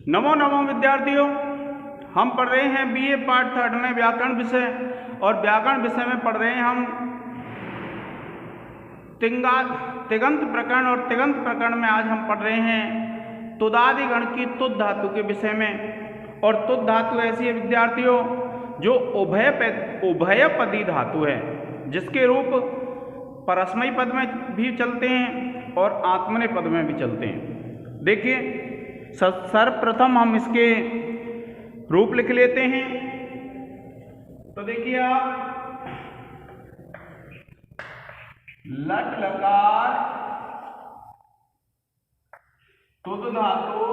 नमो नमो विद्यार्थियों, हम पढ़ रहे हैं बीए पार्ट थर्ड में व्याकरण विषय। और व्याकरण विषय में पढ़ रहे हैं हम तिगंत प्रकरण। और तिगंत प्रकरण में आज हम पढ़ रहे हैं तुदादि गण की तुद धातु के विषय में। और तुद धातु ऐसी है विद्यार्थियों जो उभयपदी धातु है, जिसके रूप परस्मयी पद में भी चलते हैं और आत्मनेपद पद में भी चलते हैं। देखिए, सर्वप्रथम हम इसके रूप लिख लेते हैं। तो देखिए आप, लट लकार तुद धातु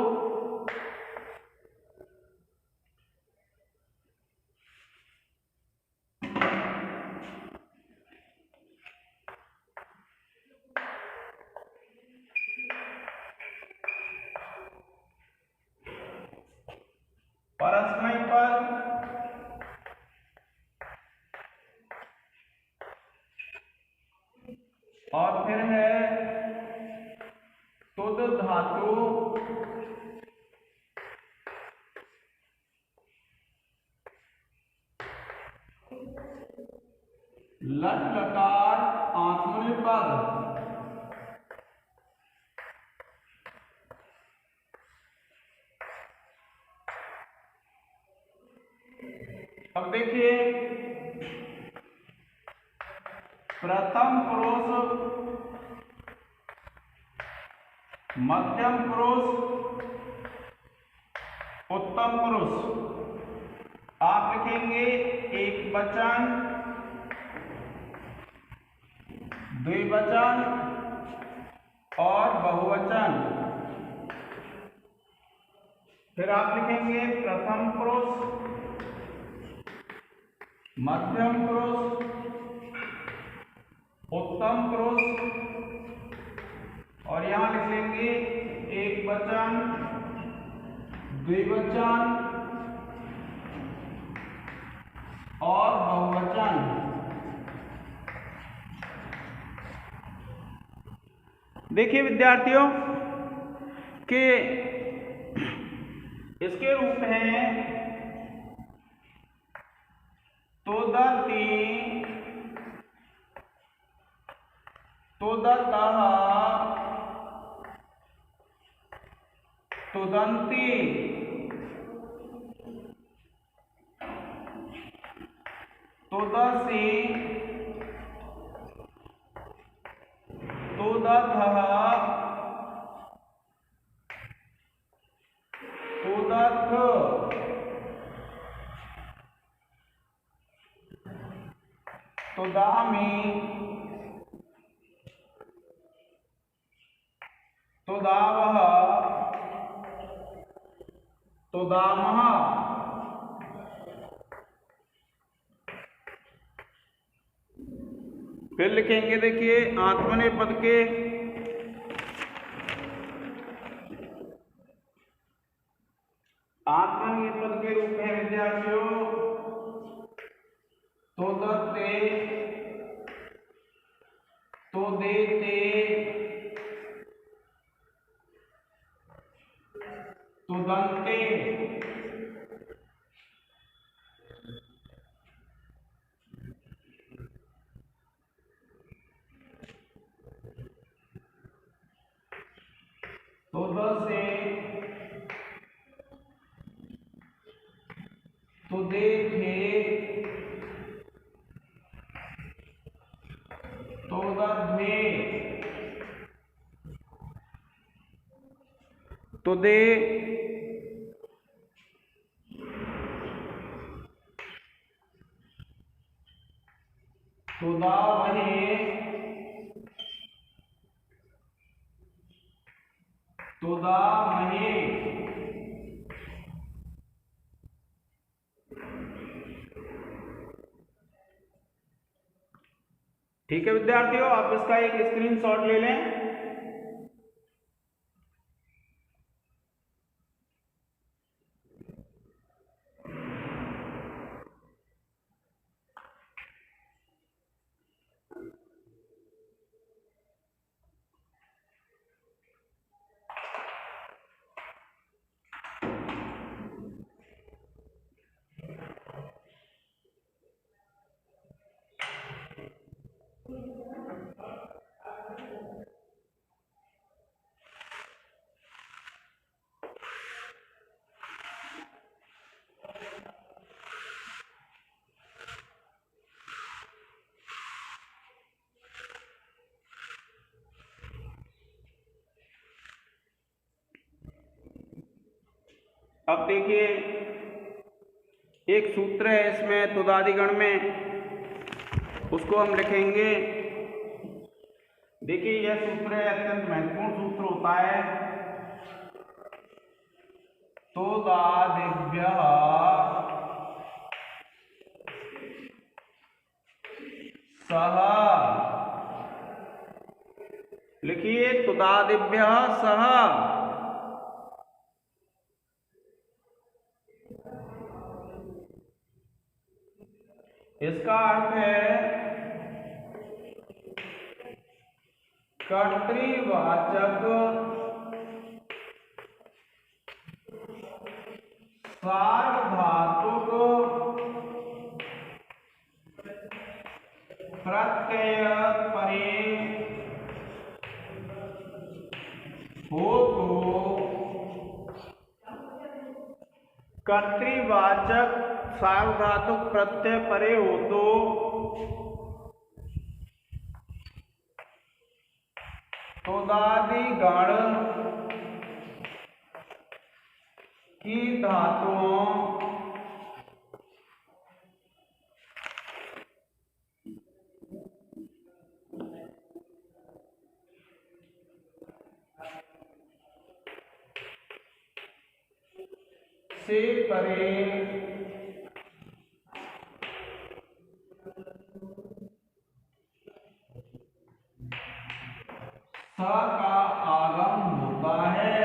परस्मयी पद और फिर है तुद धातु लट लकार आत्मनेपद। अब देखिए, प्रथम पुरुष, मध्यम पुरुष, उत्तम पुरुष। आप लिखेंगे एक वचन, द्विवचन और बहुवचन। फिर आप लिखेंगे प्रथम पुरुष, मध्यम पुरुष, उत्तम पुरुष, और यहां लिख लेंगे एक वचन, द्विवचन और बहुवचन। देखिए विद्यार्थियों कि इसके रूप हैं तुदति, तुदतः, तुदन्ति, तुदसि, तुदथः, तुदथ, तुदामि, तुदावह, तुदामः। फिर लिखेंगे, देखिए आत्मनेपद के आत्मनेपद के रूप में विद्यार्थियों तुदते, तुदेते, तुदन्ते। तुदसे, तुदेथे, तुदध्वे, तुदे, तुदावहे, तुदामहे। ठीक है विद्यार्थियों, आप इसका एक स्क्रीनशॉट ले लें। अब देखिए एक सूत्र है इसमें तुदादिगण में, उसको हम लिखेंगे। देखिए यह सूत्र है, अत्यंत महत्वपूर्ण सूत्र होता है। तुदादिभ्यः सह, लिखिए तुदादिभ्यः सह। इसका अर्थ है कर्तृवाचक सार्वधातुक प्रत्यय परे हो तो, कर्तृवाचक सार्वधातुक प्रत्यय परे हो तो तुदादिगण की धातुओं से परे स का आगम होता है।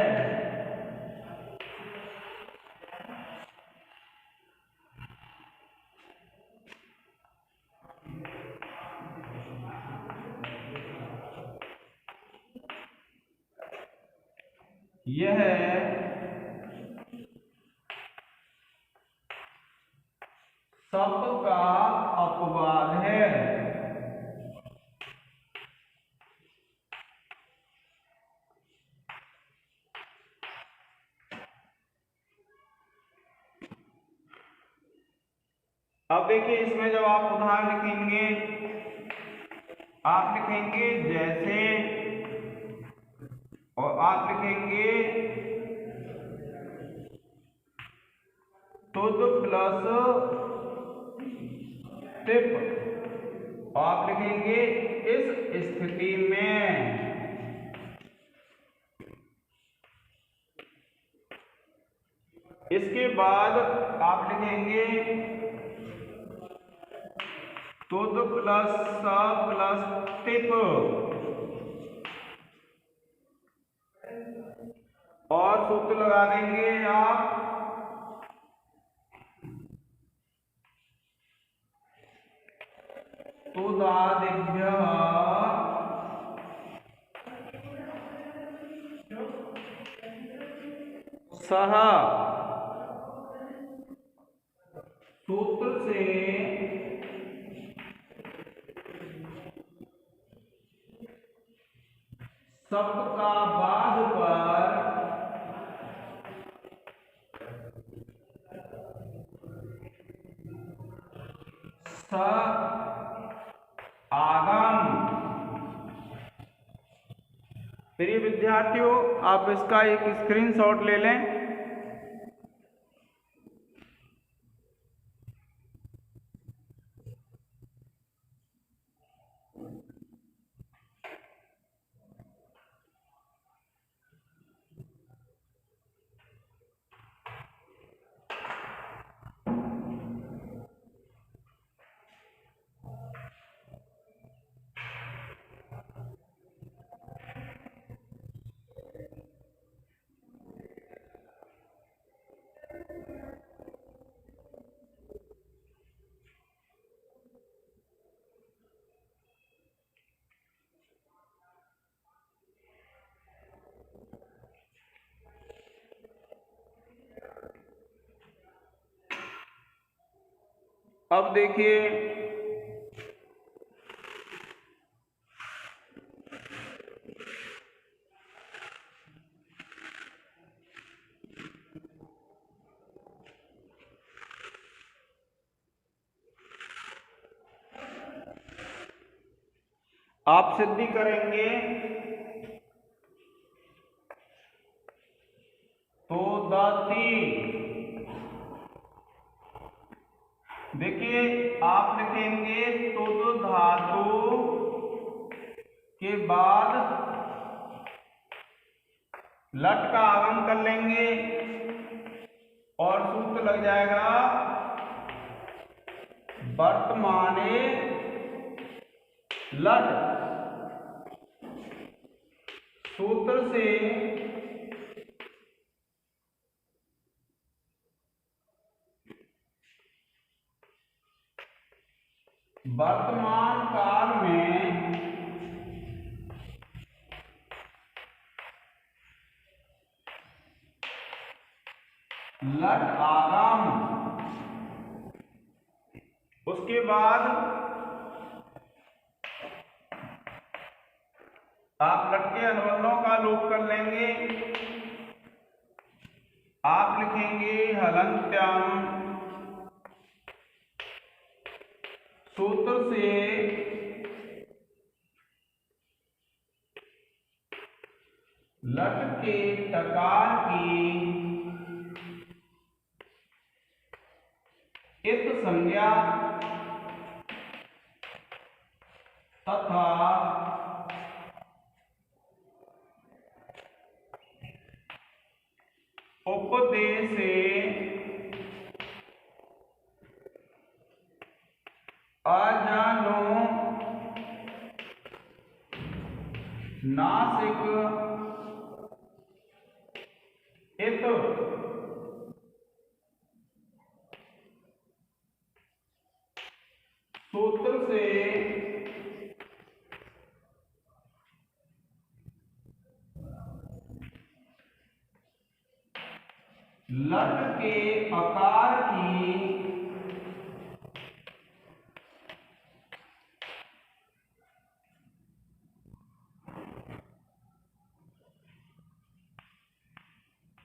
यह सब का अपवाद है। अब देखिए इसमें जब आप उदाहरण लिखेंगे, आप लिखेंगे जैसे, और आप लिखेंगे तुद प्लस टिप। आप लिखेंगे इस स्थिति में इसके बाद आप लिखेंगे तुद प्लस स प्लस टिप, और सूत्र लगा देंगे आप तुदादिभ्यः सह। सूत्र से सबका बाद पर स आगम। प्रिय विद्यार्थियों, आप इसका एक स्क्रीनशॉट ले लें। अब देखिए आप सिद्धि करेंगे तो दाती देखिए आप लिखेंगे तुद धातु के बाद लट का आगम कर लेंगे और सूत्र लग जाएगा वर्तमाने लट। सूत्र से वर्तमान काल में लट आगम, उसके बाद आप लट के अनुबंधों का लोप कर लेंगे। आप लिखेंगे हलन्त्यम। सूत्र से लट के टकार की इत संज्ञा तथा उपदेश से अजानो नासिक इत सूत्र से लट के आकार की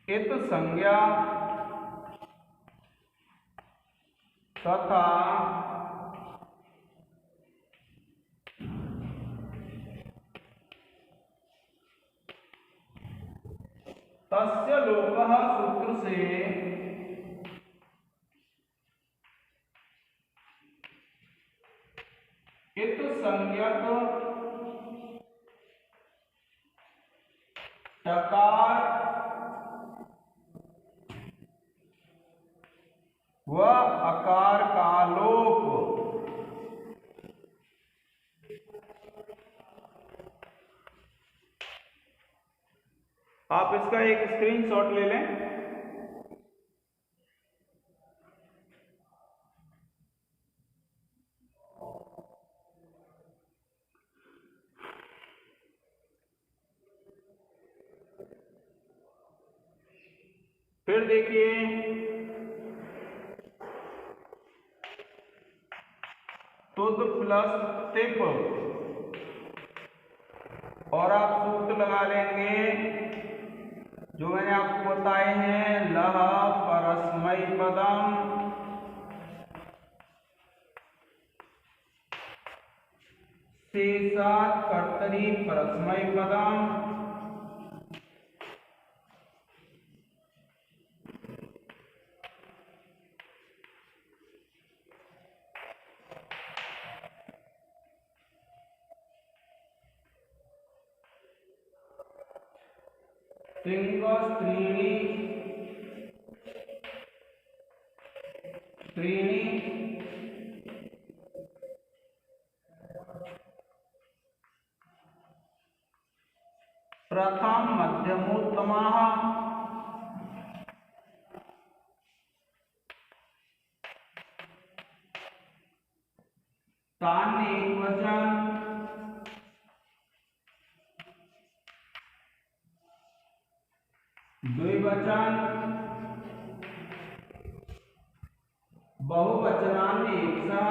इत संज्ञा तथा तस्य लोपः सूत्र से इत संज्ञक टकार व आकार का लोप। आप इसका एक स्क्रीनशॉट ले लें। फिर देखिए तुद प्लस तिप और आप सूत्र लगा लेंगे जो मैंने आपको बताए हैं। लह परस्मै पदम शेषात् कर्तरी परस्मै पदम त्रीणि प्रथम मध्यमोत्तमः तान् एकवचन द्विवचन बहुवचनानि एकशः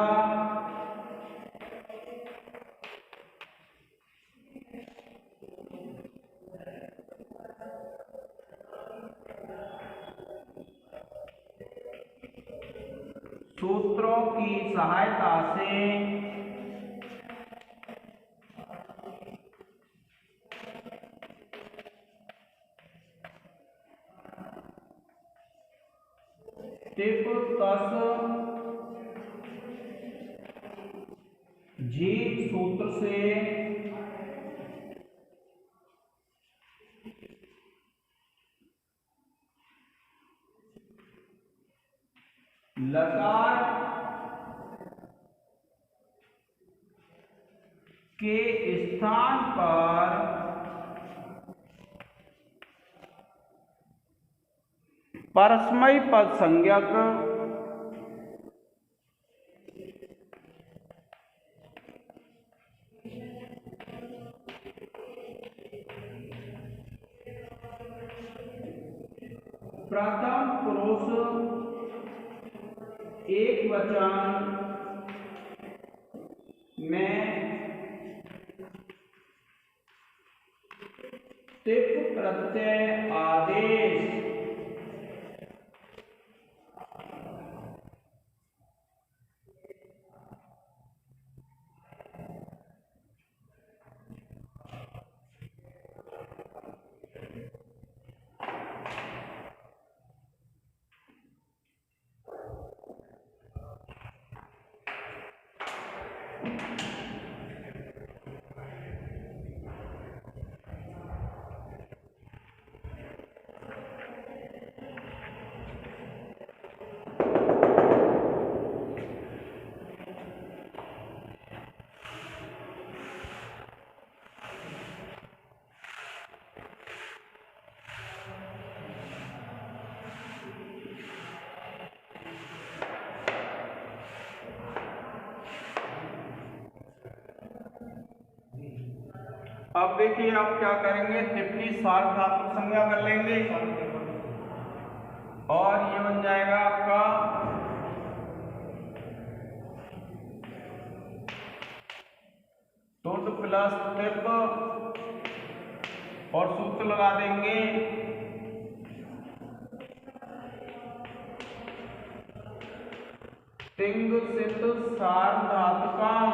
सूत्रों की सहायता से टिप तस सूत्र से लकार के स्थान पर परस्मैपद पद संज्ञक प्रथम पुरुष एकवचन में तिप प्रत्यय आदेश अब देखिए आप क्या करेंगे, टिप्पणी सार्वधातुक संज्ञा कर लेंगे और ये बन जाएगा आपका तुद प्लस टिप और सूत्र लगा देंगे तिंग सित सार्वधातुकम।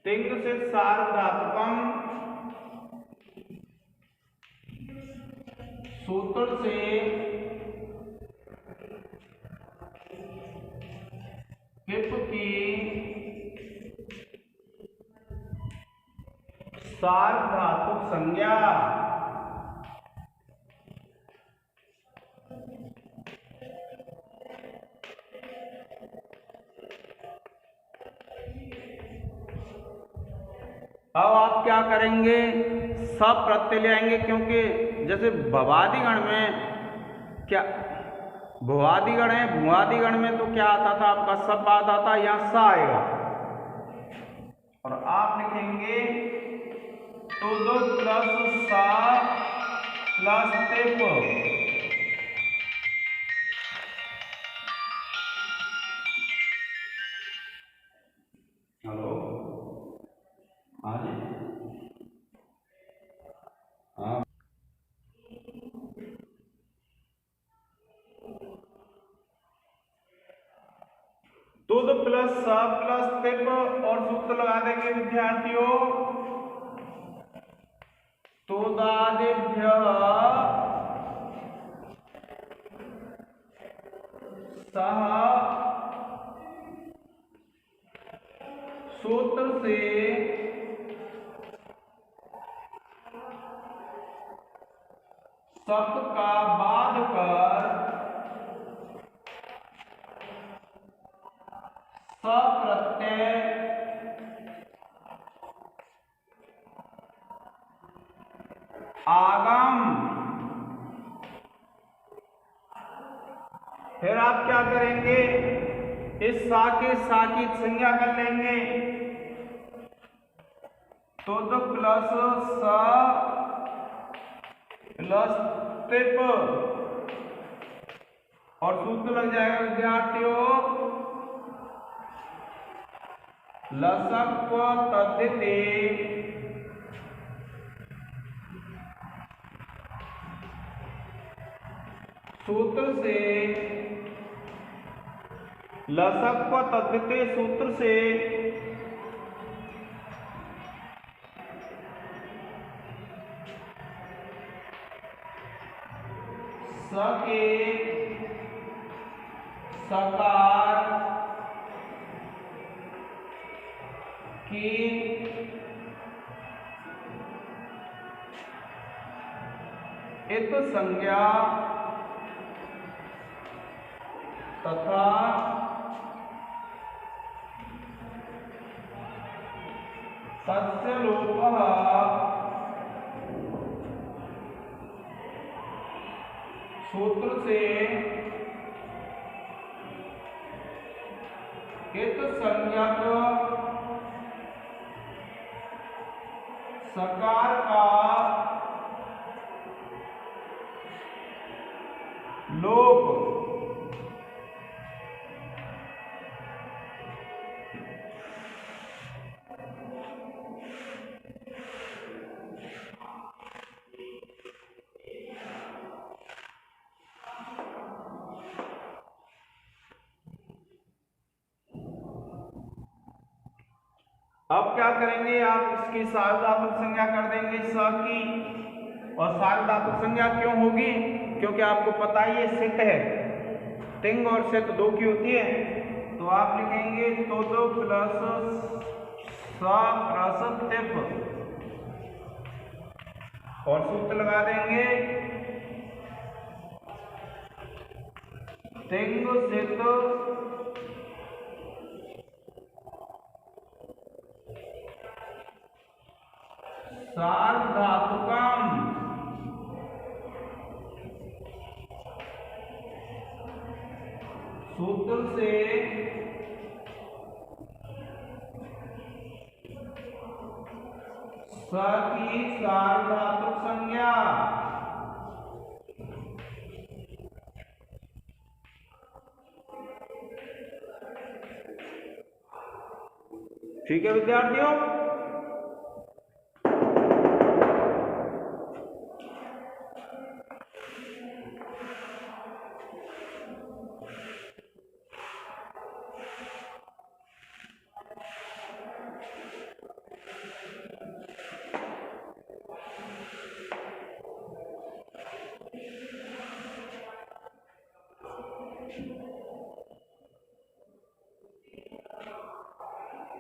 तिंग से सार्वधातुकम सूत्र से हिप की सार्वधातुक संज्ञा अब आप क्या करेंगे, सब प्रत्यय ले आएंगे, क्योंकि जैसे भवादिगण में क्या भुवादिगण है, भुवादिगण में तो क्या आता था आपका सब बाद आता, यहाँ सा आएगा और आप लिखेंगे तुद प्लस सा प्लस तिप। हेलो, हाँ जी, हाँ तुद प्लस सा प्लस तिप और सूत्र लगा देंगे विद्यार्थियों तुदादिभ्यः सह सूत्र से सप्त का बाध कर सप्रत्यय आगम। फिर आप क्या करेंगे, इस सा के सा की संज्ञा कर लेंगे तुद प्लस सा प्लस तिप और सूत्र लग जाएगा विद्यार्थियों लसक्व तद्धिते सूत्र से लसक्व तद्धिते सूत्र से स के सकार की इत संज्ञा तथा तस्य लोपः सूत्र से इत संज्ञक सकार का लोप अब क्या करेंगे, आप इसकी सार्वधातुक संज्ञा कर देंगे स की। और सार्वधातुक संज्ञा क्यों होगी, क्योंकि आपको पता ही ये सित है, तिंग और सित दो की होती है। तो आप लिखेंगे तुद प्लस स प्लस तिप और सूत्र लगा देंगे तिंग सित सार्वधातुकम सूत्र से स की सार्वधातुक संज्ञा। ठीक है विद्यार्थियों,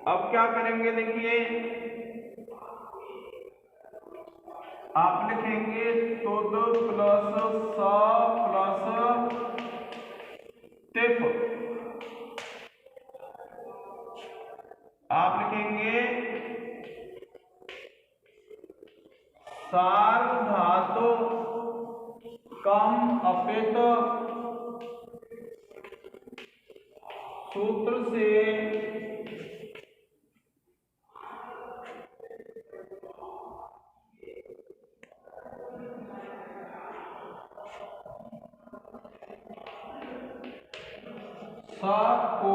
अब क्या करेंगे, देखिए आप लिखेंगे तुद प्लस स प्लस तिप, आप लिखेंगे सार्वधातु कम अपित सूत्र से स को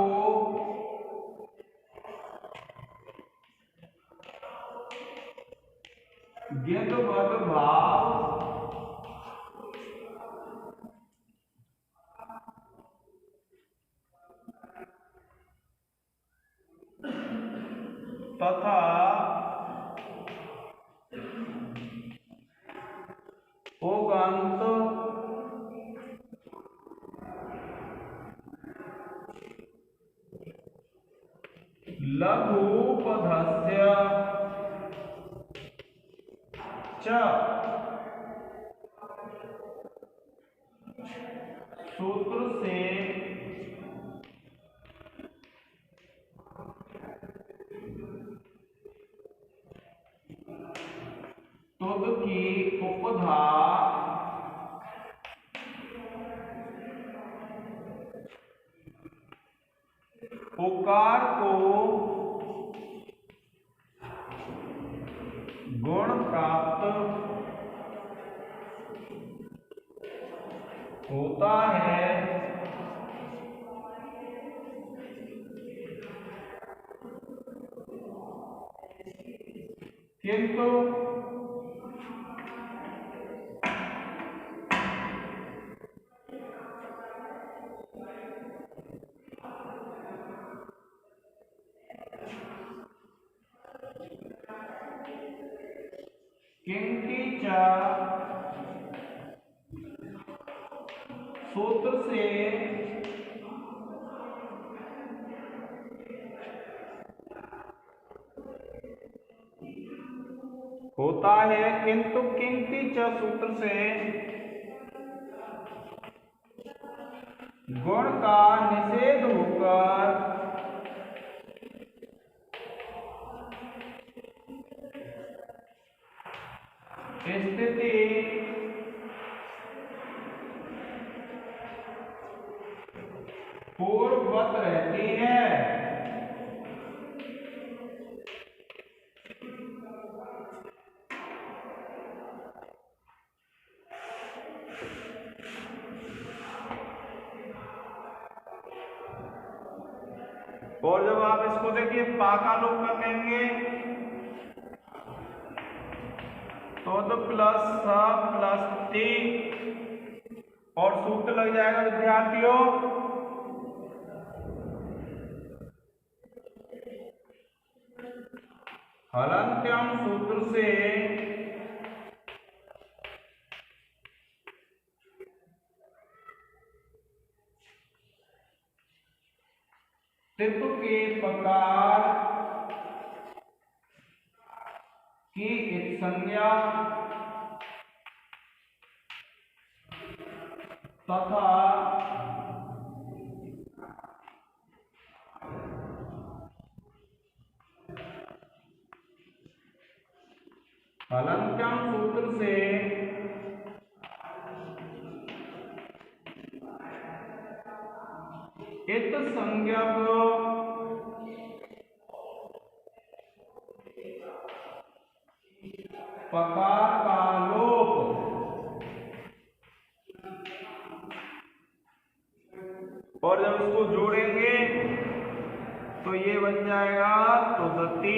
गिद्धवद भाव तथा उगंत लघुपधस्य च सूत्र से तुद की उपधा उकार को गुण प्राप्त होता है, किंतु किंकिच सूत्र से होता है, किंतु किंति च सूत्र से गुण का निषेध होकर स्थिति पूर्ववत रहती है। और जब आप इसको देखिए पा का लोप कर लेंगे तो प्लस स प्लस टी और सूत्र लग जाएगा विद्यार्थियों हलन्त्यम सूत्र से टिप के प्रकार की संज्ञा तथा हलन्त्यम सूत्र से इत संज्ञा प्रकार का लोप और जब इसको जोड़ेंगे तो ये बन जाएगा तुदती।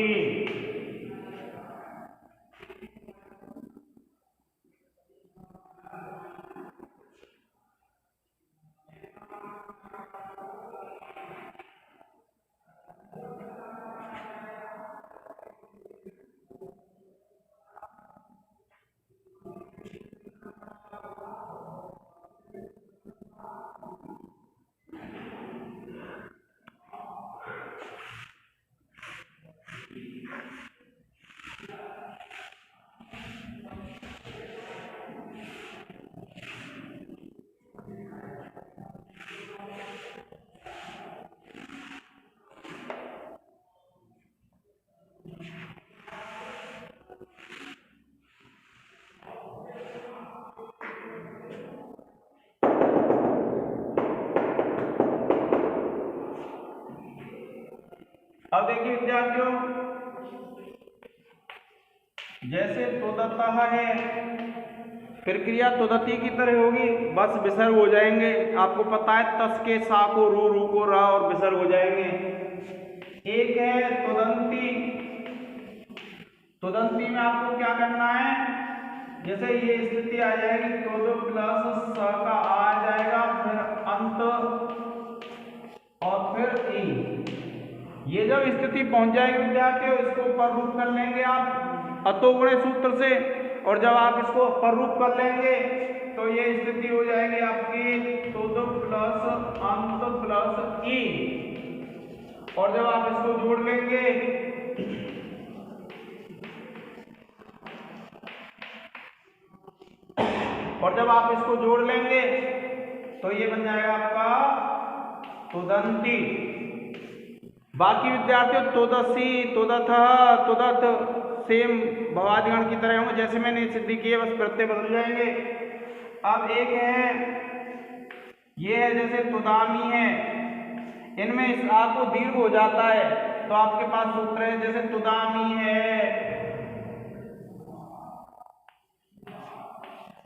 अब देखिए विद्यार्थियों जैसे तोदतः है फिर क्रिया तोदती की तरह होगी, बस विसर्ग हो जाएंगे। आपको पता है तस के सा को रू को रा और विसर्ग हो जाएंगे। एक है तुदंती, तुदंती में आपको क्या करना है, जैसे ये स्थिति आ जाएगी तुद प्लस स का आ जाएगा फिर अंत और फिर ई। ये जब स्थिति पहुंच जाएगी विद्यार्थियों इसको पर रूप कर लेंगे आप अतोगुणे सूत्र से, और जब आप इसको पर रूप कर लेंगे तो ये स्थिति हो जाएगी आपकी तुद प्लस अंत प्लस ई। और जब आप इसको जोड़ लेंगे तो ये बन जाएगा आपका तुदंती। बाकी विद्यार्थियों तुदसी तुदथः तुदत सेम भवादिगण की तरह होंगे, जैसे मैंने सिद्धि किए बस प्रत्यय बदल जाएंगे। अब एक है ये है जैसे तुदामी है, इनमें इस आ को दीर्घ हो जाता है तो आपके पास सूत्र है जैसे तुदामी है,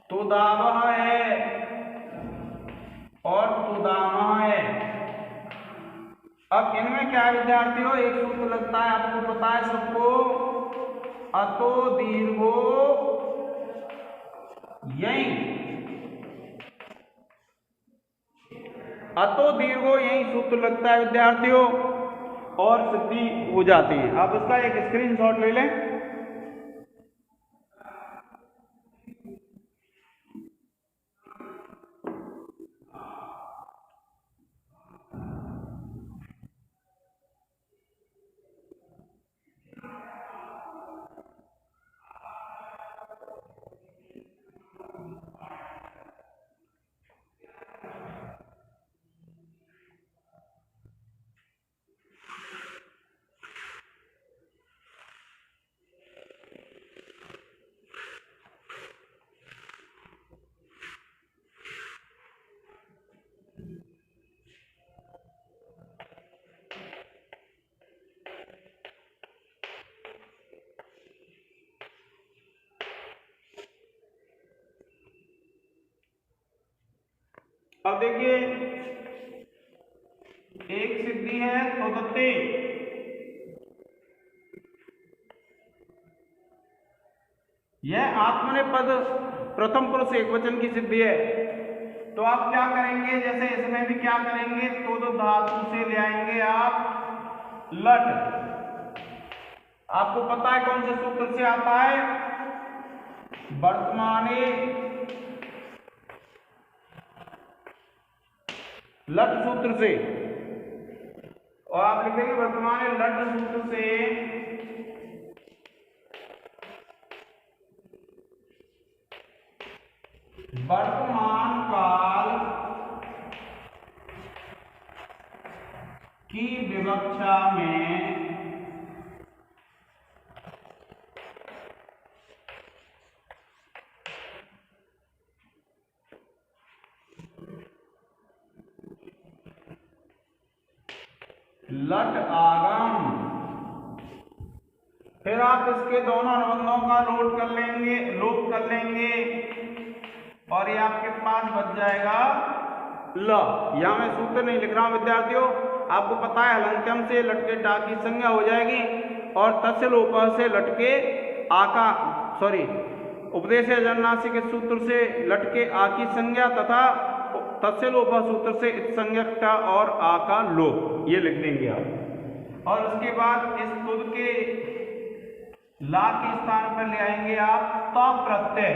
तुदावह है और तुदामह है। अब इनमें क्या है विद्यार्थियों एक सूत्र लगता है, आपको पता है सबको, अतो दीर्घो यही, अतो दीर्घो यही सूत्र लगता है विद्यार्थियों और सिद्धि हो जाती है। आप इसका एक स्क्रीनशॉट ले लें। अब देखिए एक सिद्धि है तोदते, यह आत्मनेपद प्रथम पुरुष एकवचन की सिद्धि है। तो आप क्या करेंगे, जैसे इसमें भी क्या करेंगे, तो धातु से ले आएंगे आप लट। आपको पता है कौन से सूत्र से आता है, वर्तमाने लट सूत्र से, और आप लिखेंगे वर्तमाने लट सूत्र से वर्तमान काल की विवक्षा में लट आगम। फिर आप इसके दोनों अनुबंधों का लोप कर लेंगे और ये आपके पास बच जाएगा ल। यहां मैं सूत्र नहीं लिख रहा हूं विद्यार्थियों, आपको पता है हलंत्यम से लटके टा की संज्ञा हो जाएगी और तस्य लोप से लटके आका उपदेश जन्नासी के सूत्र से लटके आ की संज्ञा तथा तस्य लोप सूत्र से संज्ञक और आ का लोप, ये लिख देंगे आप। और उसके बाद इस तुद के ला के स्थान पर ले आएंगे आप त प्रत्यय।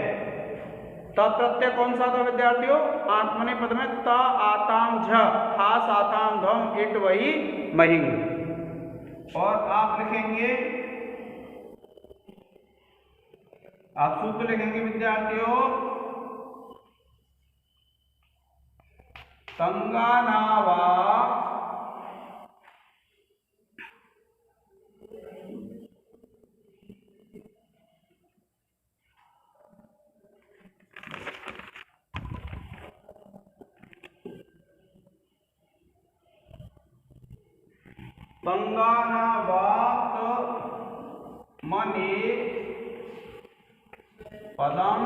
त प्रत्यय कौन सा था विद्यार्थियों, आत्मनेपद में त आताम झ खास आताम धम इट वही महिंग। और आप लिखेंगे, आप सूत्र लिखेंगे विद्यार्थियों, संगानावा संगानावात मने पदम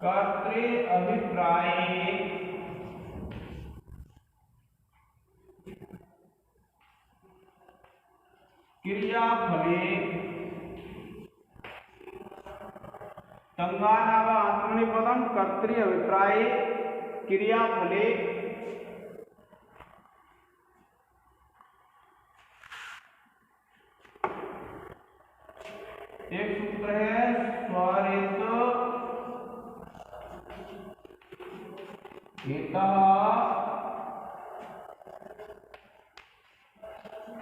कर्तृ अभिप्राय क्रियाफले संगानावा आत्मनेपदम कर्तृ अभिप्राय क्रियाफले एक सूत्र है स्वरित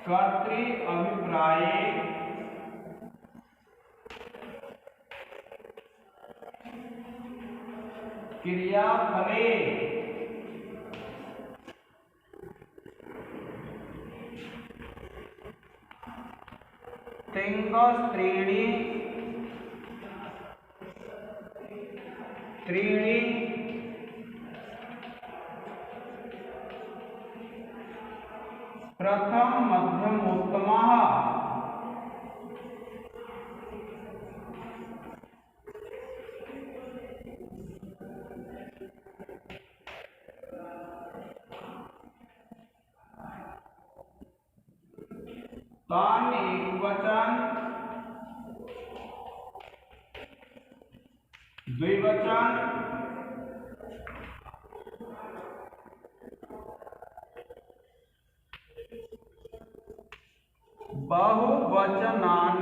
कर्तृ अभिप्राय क्रियाफले त्रीणि प्रथम मध्यम उत्तमः तान एकवचन द्विवचन बहुवचनान्येकशः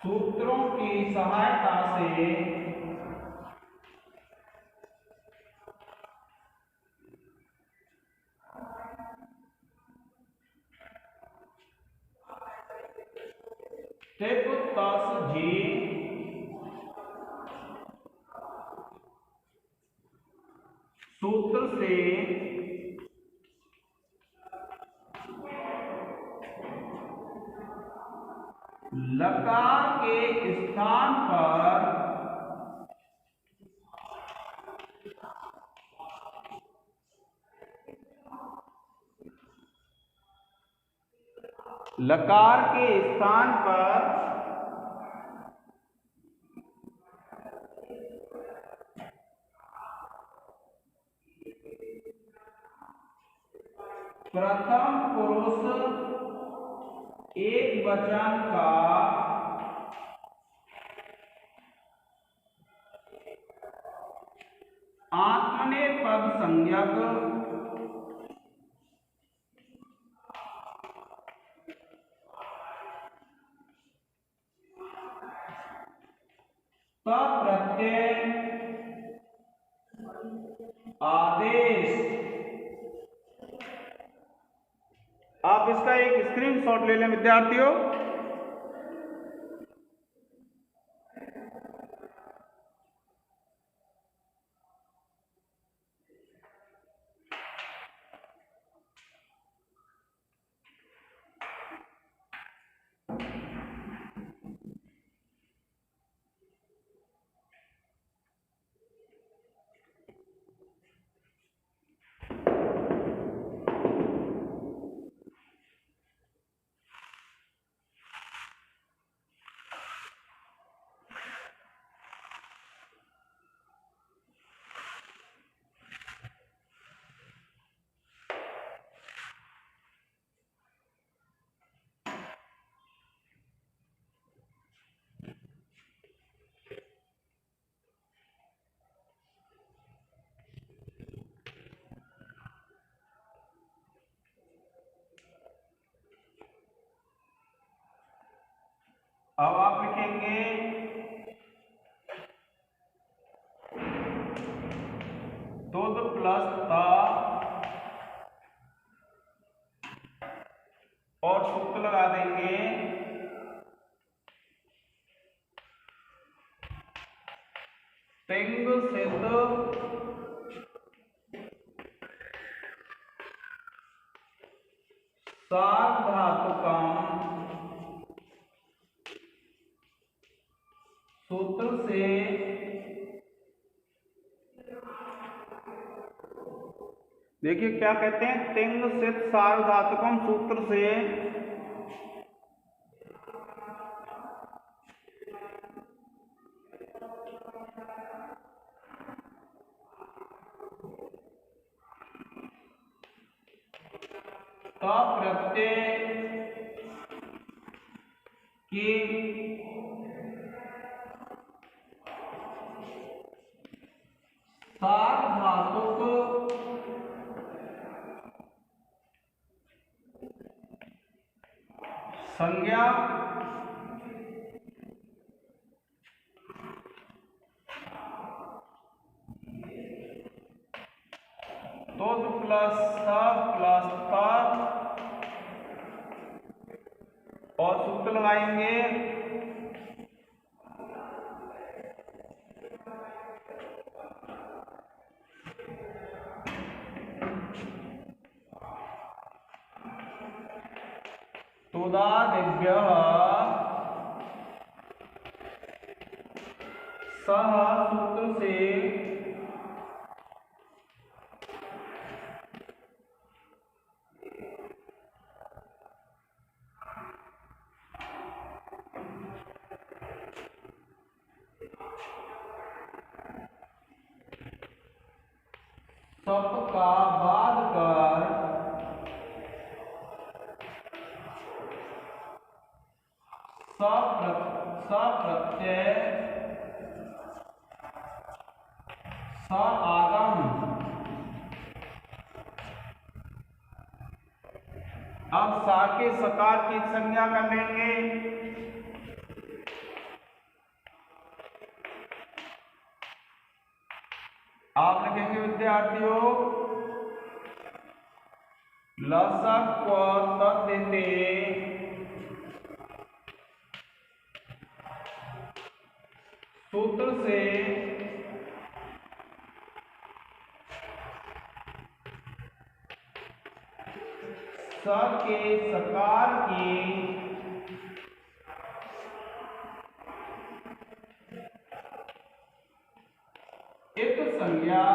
सूत्रों की सहायता से जी सूत्र से लकार के स्थान पर लकार के स्थान पर प्रथम पुरुष एक वचन का आत्मनेपद संज्ञक प्रत्यय आदेश। आप इसका एक स्क्रीनशॉट ले लें विद्यार्थियों। अब आप लिखेंगे दूध प्लस ता और सूत्र लगा देंगे तिंग सिद्ध सार्वधातुकम सूत्र से देखिए क्या कहते हैं, तिंग सिद्ध सार्वधातुकम सूत्र से प्रत्यय की सार्वधातुक संज्ञा दूध प्लस प्लस और सूत्र लगाएंगे तुदादिभ्यः सह सूत्र से सप का बाद कर सप्रत्यय आगम। अब सा के सकार की संज्ञा कर लेंगे आप लिखेंगे विद्यार्थियों लसक को तद्धिते सूत्र से स के सकार की इत संज्ञा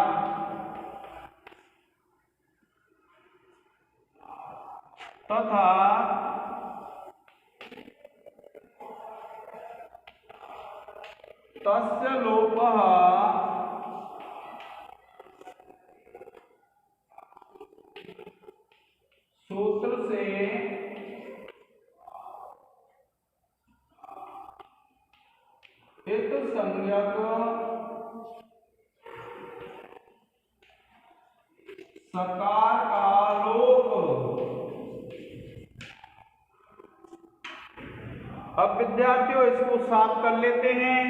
तथा सकार का लोप। अब विद्यार्थियों इसको साफ कर लेते हैं।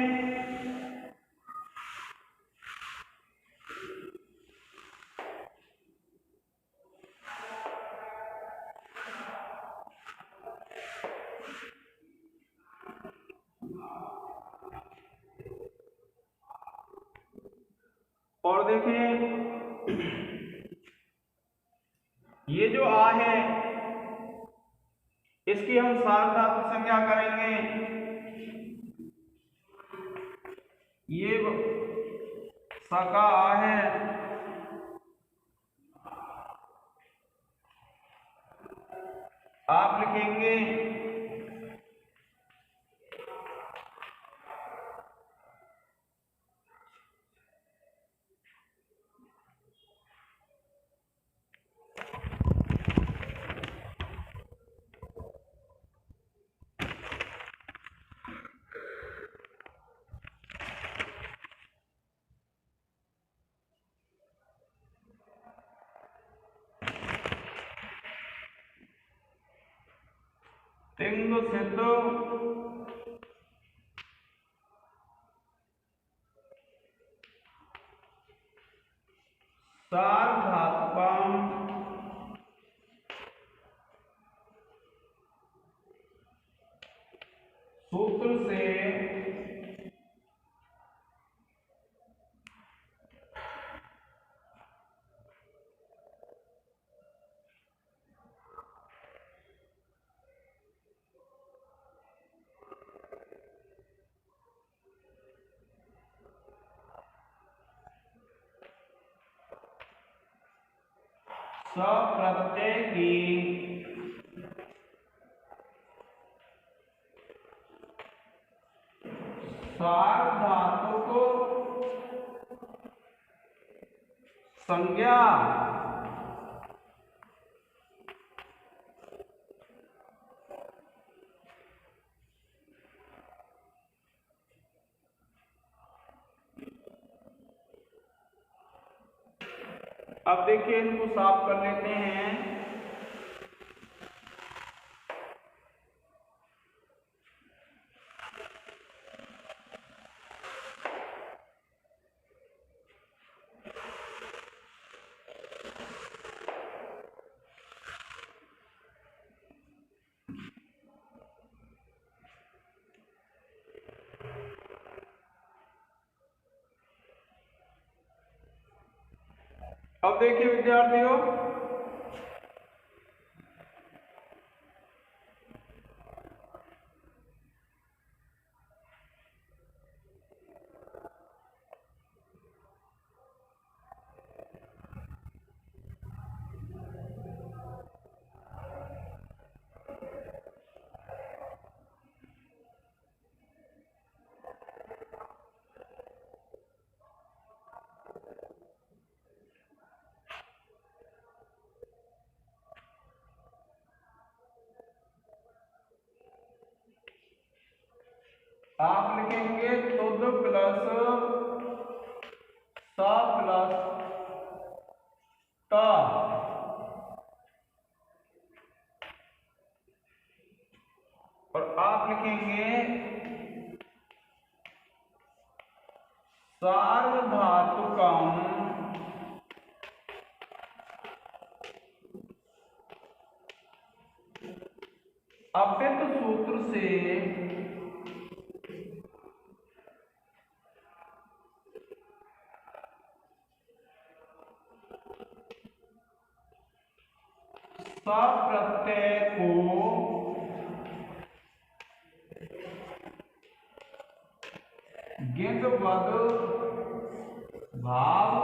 और देखिए ये जो आ है इसकी हम सार्वधातु संज्ञा करेंगे। ये सका आ है, आप लिखेंगे तिंग सिद्ध सार्वधातुकम सूत्र से सप्रत्यय की सार्वधातुक संज्ञा अब देखिए इनको साफ कर लेते हैं। अब देखिए विद्यार्थियों आप लिखेंगे तुद प्लस सा प्लस ता और आप लिखेंगे सार्वधातुकम अपित सूत्र से सप्रत्यय को गिनबद्ध भाव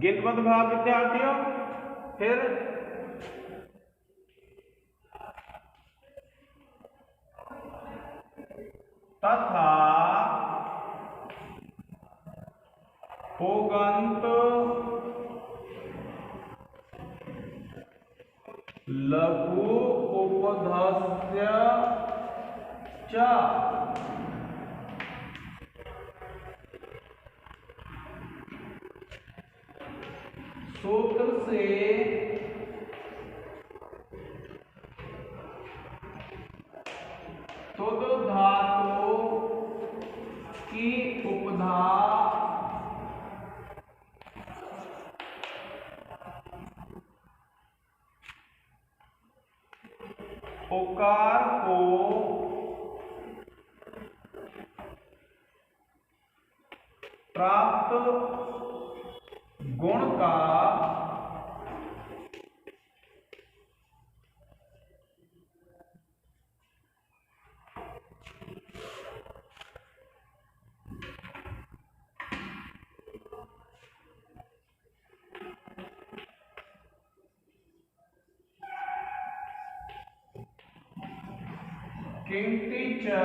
गिनबद्ध भाव विद्यार्थियों फिर तथा पुगंत लघु उपधस्य च सूत्र से तुद धातु की उपधा उकार को प्राप्त गुण का किंति च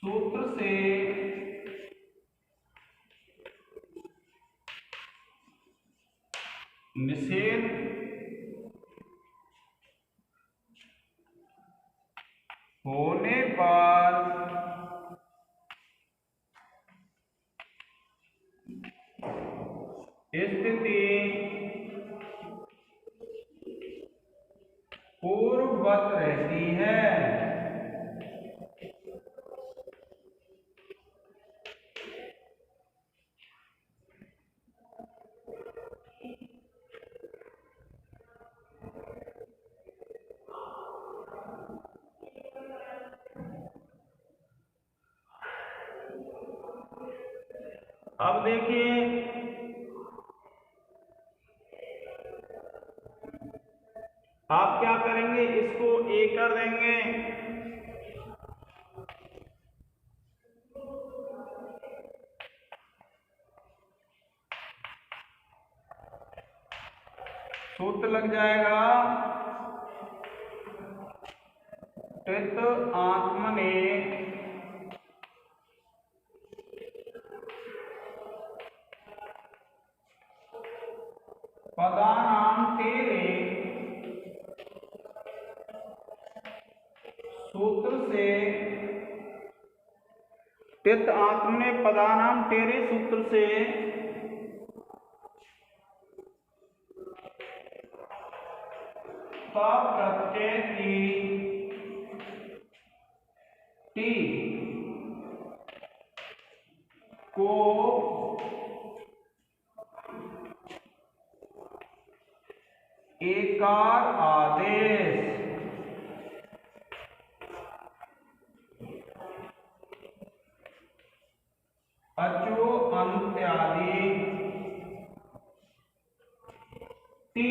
सूत्र से निषेध होने पर स्थिति पूर्ववत रहती है। अब देखिए आप क्या करेंगे, इसको ए कर देंगे, सूत्र लग जाएगा टित आत्मने पदानां तेरे सूत्र से टित आत्मने पदानां तेरे सूत्र से प्रत्यय की टी को एकार आदेश अचो अंत्यादि टी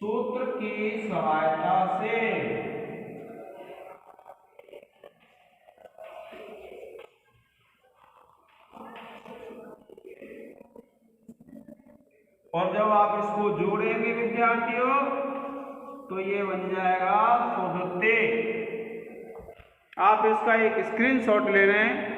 सूत्र की सहायता से और जब आप इसको जोड़ेंगे विद्यार्थियों तो ये बन जाएगा सुधते। आप इसका एक स्क्रीनशॉट ले लें।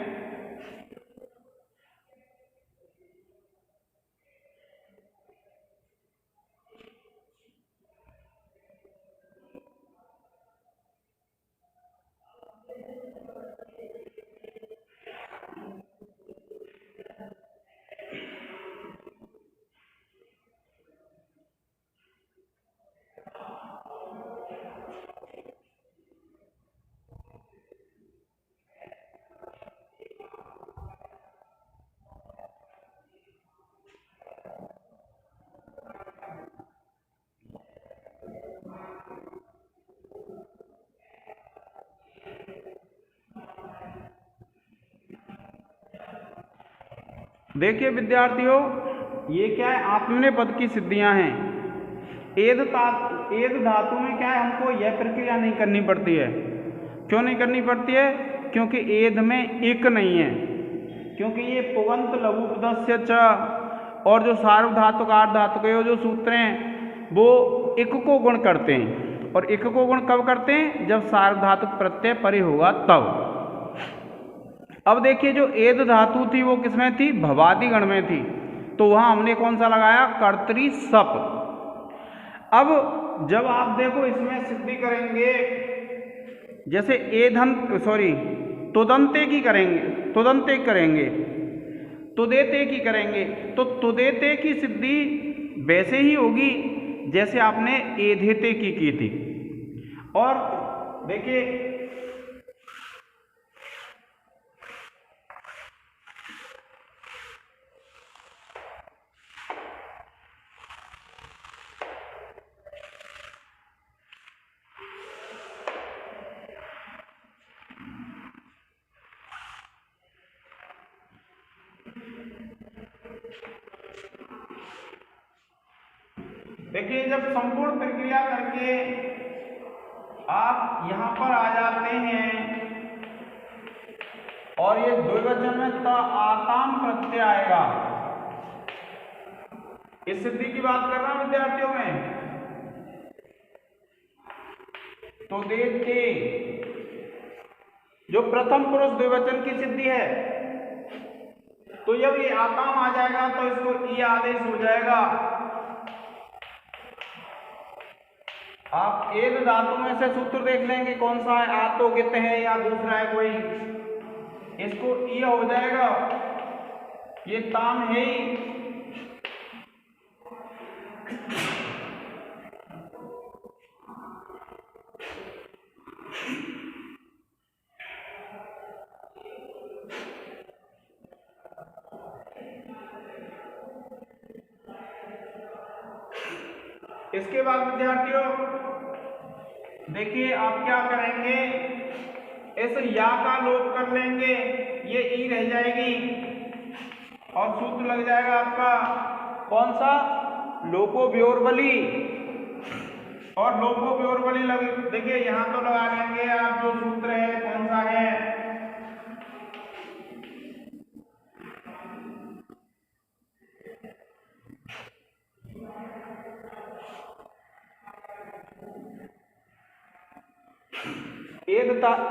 देखिए विद्यार्थियों, ये क्या है, आत्मनेय पद की सिद्धियां हैं। एद धातु में क्या है, हमको यह प्रक्रिया नहीं करनी पड़ती है। क्यों नहीं करनी पड़ती है? क्योंकि एद में इक नहीं है, क्योंकि ये पुगंत लघु उपधस्य च और जो सार्वधातुक आर्धधातुक जो सूत्र हैं वो इक को गुण करते हैं, और इक को गुण कब करते हैं? जब सार्वधातुक प्रत्यय परे होगा तब। अब देखिए जो एद धातु थी वो किसमें थी? भवादि गण में थी, तो वहां हमने कौन सा लगाया? कर्तरी सप। अब जब आप देखो इसमें सिद्धि करेंगे, जैसे तुदंते की करेंगे, तुदंते करेंगे, तुदेते की करेंगे, तो तुदेते की सिद्धि वैसे ही होगी जैसे आपने एधेते की थी। और देखिए जब संपूर्ण प्रक्रिया करके आप यहां पर आ जाते हैं और ये द्विवचन में त आताम प्रत्यय आएगा। इस सिद्धि की बात कर रहा हूं विद्यार्थियों में। तो देखते जो प्रथम पुरुष द्विवचन की सिद्धि है, तो जब ये आताम आ जाएगा तो इसको ई आदेश हो जाएगा। आप एक धातु में से सूत्र देख लेंगे कौन सा है, आतो गित है या दूसरा है कोई, इसको ई हो जाएगा, ये ताम है ही। इसके बाद विद्यार्थियों देखिए आप क्या करेंगे, इस या का लोप कर लेंगे, ये ई रह जाएगी और सूत्र लग जाएगा आपका कौन सा? लोपो व्योरबली। और लोपो व्योरबली लग, देखिए यहां तो लगा लेंगे आप जो सूत्र है कौन सा है,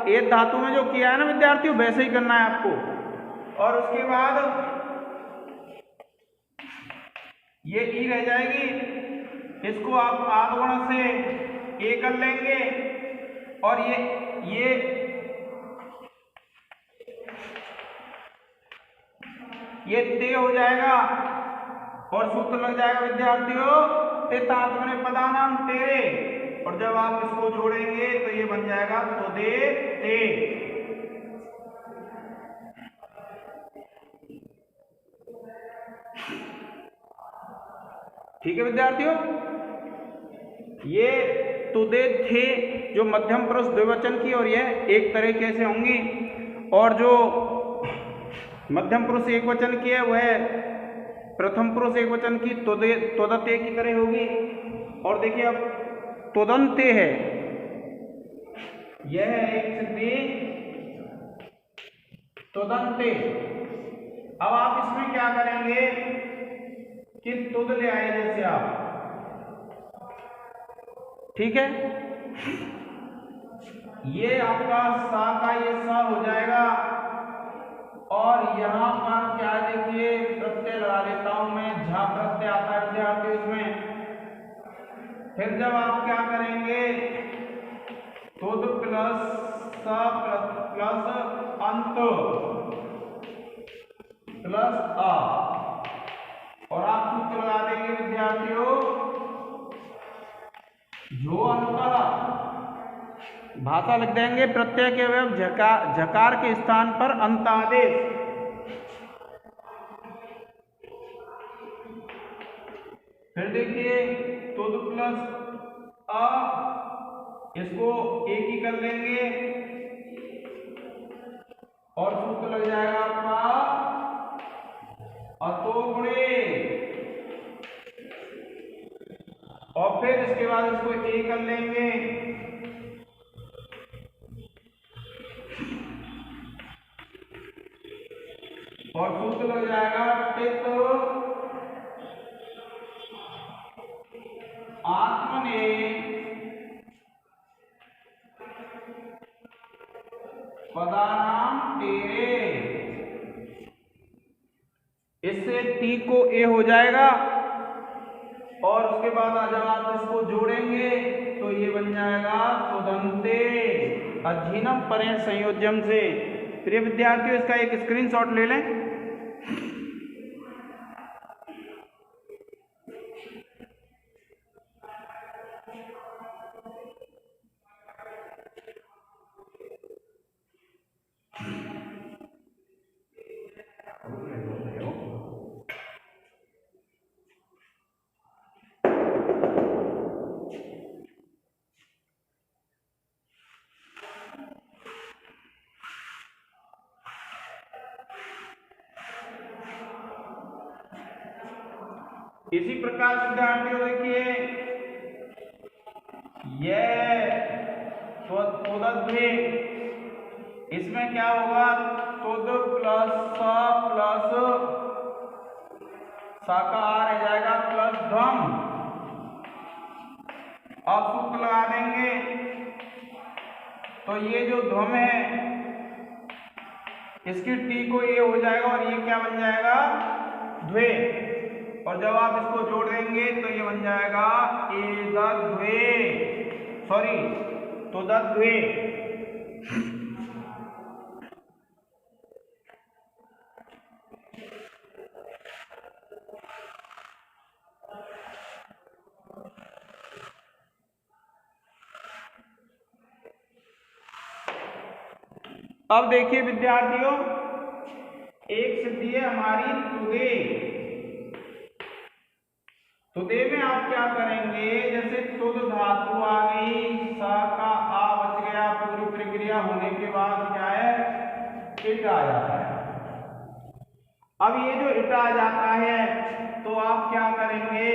एक धातु में जो किया है ना विद्यार्थियों वैसे ही करना है आपको। और उसके बाद ये ई रह जाएगी, इसको आप आद्गुण से ए कर लेंगे और ये ते हो जाएगा और सूत्र लग जाएगा विद्यार्थियों तेतात्मने पदानाम तेरे। और जब आप इसको जोड़ेंगे तो ये बन जाएगा तो दे ते। ठीक है विद्यार्थियों, ये तुदे थे जो मध्यम पुरुष द्विवचन की और यह एक तरीके से होंगी, और जो मध्यम पुरुष एक वचन की है वह प्रथम पुरुष एक वचन की तुदते की तरह होगी। और देखिए अब तुदंते है, यह है एक सिद्धि तुदंते। अब आप इसमें क्या करेंगे कि तुद ले आए जैसे आप, ठीक है, ये आपका सा का ये सा हो जाएगा और यहां पर क्या देखिए प्रत्यय लगा देता हूं मैं, झा प्रत्यय आता है विद्यार्थी इसमें। फिर जब आप क्या करेंगे तुद प्लस सा प्लस अंत प्लस आ, और आप सूत्र लगा देंगे विद्यार्थियों जो अंत भाषा लिख देंगे प्रत्यय के अवयव झकार के स्थान पर अंतादेश। फिर देखिए तुद प्लस अ, इसको एक ही कर लेंगे और सूत्र लग जाएगा आपका अतो गुणे, और फिर इसके बाद इसको ए कर लेंगे और सूत्र लग जाएगा टित पदानाम तेरे, इससे टी को ए हो जाएगा और उसके बाद जब आप इसको जोड़ेंगे तो ये बन जाएगा तुदंते अधीनम परेण संयोजम से। प्रिय विद्यार्थियों, इसका एक स्क्रीनशॉट ले लें। इसी प्रकार विद्यार्थियों देखिए, यह तुदध्वे, इसमें क्या होगा, तुद प्लस सा प्लस सा का आ रह जाएगा प्लस ध्वम। अब सूत्र लगा देंगे तो ये जो ध्वम है इसकी टी को ये हो जाएगा और ये क्या बन जाएगा, द्वे। और जब आप इसको जोड़ देंगे तो ये बन जाएगा एदध्वे, सॉरी तुदध्वे। अब देखिए विद्यार्थियों, एक सिद्धि है हमारी तुदे। तुदे में आप क्या करेंगे, जैसे तुद धातु आ गई, सा का आ बच गया, पूरी प्रक्रिया होने के बाद क्या है, इट आ जाता है। अब ये जो इट आ जाता है तो आप क्या करेंगे,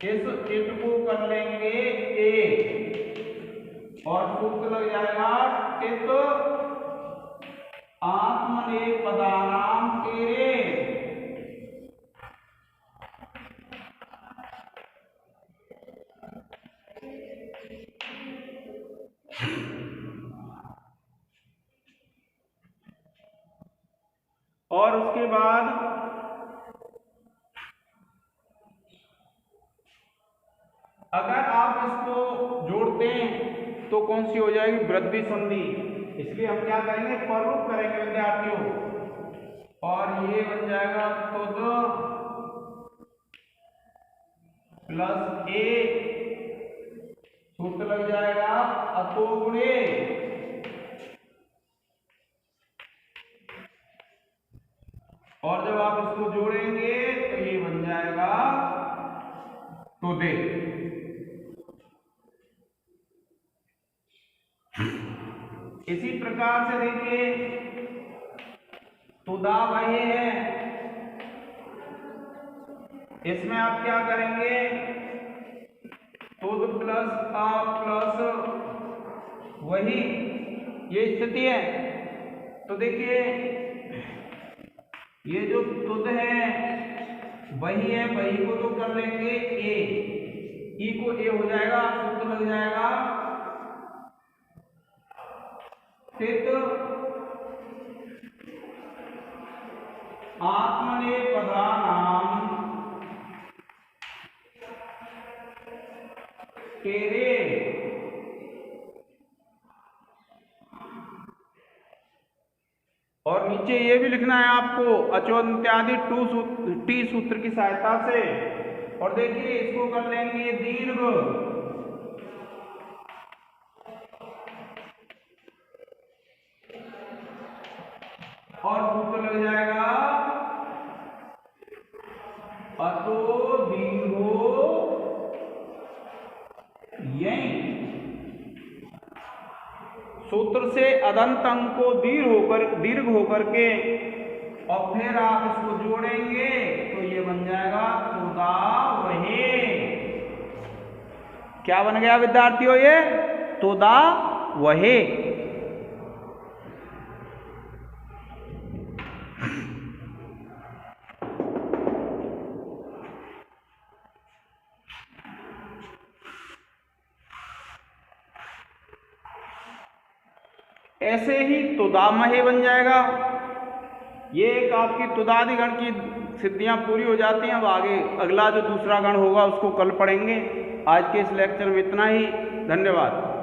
इस इट को कर लेंगे ए और सूत्र लग जाएगा टित आत्मने पदानाम तेरे। और उसके बाद अगर आप इसको जोड़ते हैं तो कौन सी हो जाएगी, वृद्धि संधि। इसलिए हम क्या करेंगे, प्ररूप करेंगे विद्यार्थियों, और ये बन जाएगा तुद प्लस ए, सूत्र लग जाएगा अतो गुणे, और जब आप इसको जोड़ेंगे तो ये बन जाएगा तुदे। इसी प्रकार से देखिए, तुदा वही है, इसमें आप क्या करेंगे, तुद प्लस आ प्लस वही, ये स्थिति है। तो देखिए ये जो तुद है वही है, वही को तो कर लेंगे ए, ई को ए हो जाएगा, सूत्र लग जाएगा टित आत्मने पदानाम तेरे। और नीचे ये भी लिखना है आपको अचोन्त्यादि टी सूत्र की सहायता से। और देखिए इसको कर लेंगे दीर्घ, और सूत्र लग जाएगा अतो दीर्घो यहीं। सूत्र से अदंत अंक को दीर्घ होकर के और फिर आप इसको जोड़ेंगे तो ये बन जाएगा तुदा वहे। क्या बन गया विद्यार्थियों, ये तुदा वहे। ऐसे ही तुदामहे बन जाएगा। ये एक आपकी तुदादि गण की सिद्धियां पूरी हो जाती हैं। अब आगे अगला जो दूसरा गण होगा उसको कल पढ़ेंगे। आज के इस लेक्चर में इतना ही। धन्यवाद।